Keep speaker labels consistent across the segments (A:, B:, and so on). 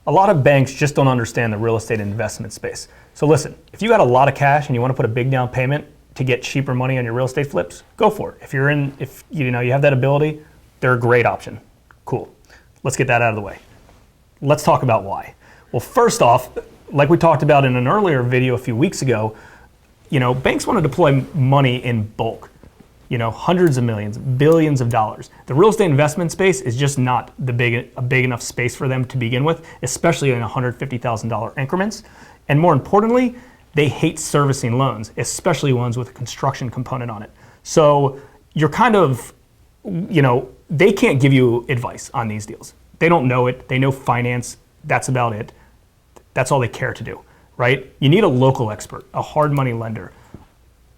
A: A lot of banks just don't understand the real estate investment space. So listen, if you got a lot of cash and you want to put a big down payment to get cheaper money on your real estate flips, go for it. If you have that ability, they're a great option. Cool. Let's get that out of the way. Let's talk about why. Well, first off, like we talked about in an earlier video a few weeks ago, banks want to deploy money in bulk. Hundreds of millions, billions of dollars. The real estate investment space is just not a big enough space for them to begin with, especially in $150,000 increments. And more importantly, they hate servicing loans, especially ones with a construction component on it. So you're kind of, they can't give you advice on these deals. They don't know it. They know finance. That's about it. That's all they care to do, right? You need a local expert, a hard money lender,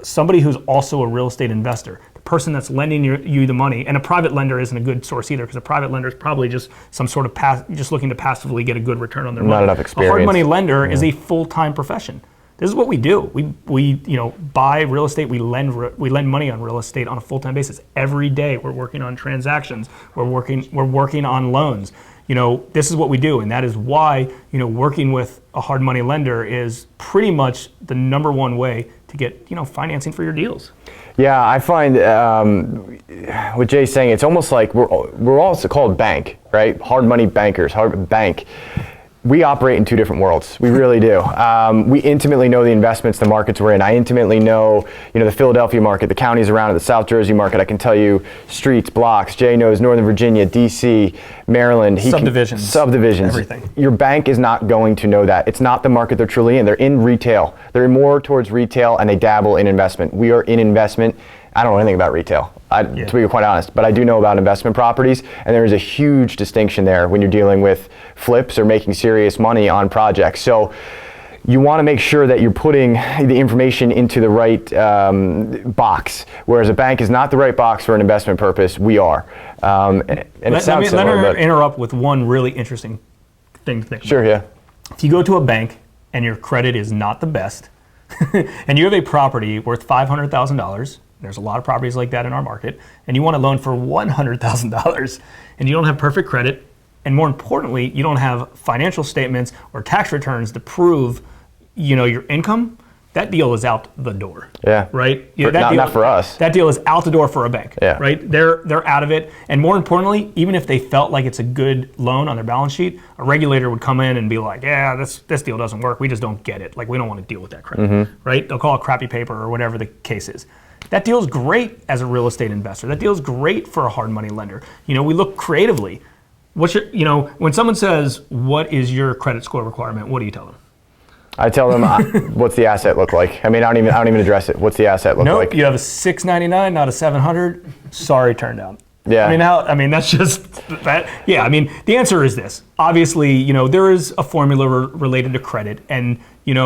A: somebody who's also a real estate investor, the person that's lending you the money. And a private lender isn't a good source either, because a private lender is probably just some sort of just looking to passively get a good return on their money.
B: Not enough experience.
A: A hard money lender is a full-time profession. This is what we do. We buy real estate. We lend money on real estate on a full-time basis. Every day we're working on transactions. We're working on loans. This is what we do, and that is why working with a hard money lender is pretty much the number one way to get financing for your deals.
B: Yeah, I find what Jay's saying, it's almost like we're also called bank, right? Hard money bankers, hard bank. We operate in two different worlds. We really do. We intimately know the investments, the markets we're in. I intimately know, the Philadelphia market, the counties around it, the South Jersey market. I can tell you streets, blocks. Jay knows Northern Virginia, D.C., Maryland.
A: Subdivisions. Everything.
B: Your bank is not going to know that. It's not the market they're truly in. They're in retail. They're more towards retail, and they dabble in investment. We are in investment. I don't know anything about retail, to be quite honest, but I do know about investment properties, and there is a huge distinction there when you're dealing with flips or making serious money on projects. So you want to make sure that you're putting the information into the right box, whereas a bank is not the right box for an investment purpose. We are. Let
A: me interrupt with one really interesting thing to think about.
B: Sure, yeah.
A: If you go to a bank and your credit is not the best, and you have a property worth $500,000, there's a lot of properties like that in our market, and you want a loan for $100,000, and you don't have perfect credit, and more importantly, you don't have financial statements or tax returns to prove, your income, that deal is out the door.
B: Yeah.
A: Right?
B: Not for us.
A: That deal is out the door for a bank.
B: Yeah.
A: Right? They're out of it. And more importantly, even if they felt like it's a good loan on their balance sheet, a regulator would come in and be like, yeah, this deal doesn't work. We just don't get it. Like, we don't want to deal with that credit. Mm-hmm. Right? They'll call it crappy paper or whatever the case is. That deal's great as a real estate investor. That deal's great for a hard money lender. We look creatively. When someone says, what is your credit score requirement, what do you tell them?
B: I tell them, what's the asset look like? I don't even address it. What's the asset look like?
A: Nope, you have a 699, not a 700. Sorry, turned down.
B: Yeah.
A: That's just that. Yeah, the answer is this. Obviously, there is a formula related to credit, and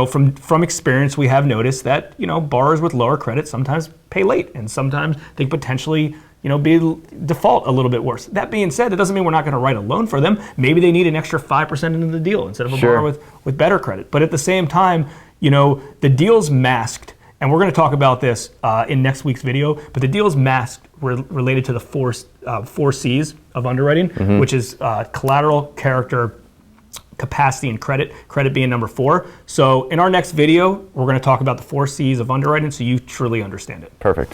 A: from experience, we have noticed that borrowers with lower credit sometimes pay late, and sometimes they potentially be default a little bit worse. That being said, that doesn't mean we're not going to write a loan for them. Maybe they need an extra 5% into the deal instead of a borrower with better credit. But at the same time, the deal's masked, and we're going to talk about this in next week's video, but the deal's masked related to the four C's of underwriting, mm-hmm. which is collateral, character, capacity, and credit being number 4. So in our next video, we're going to talk about the 4 C's of underwriting so you truly understand it.
B: Perfect.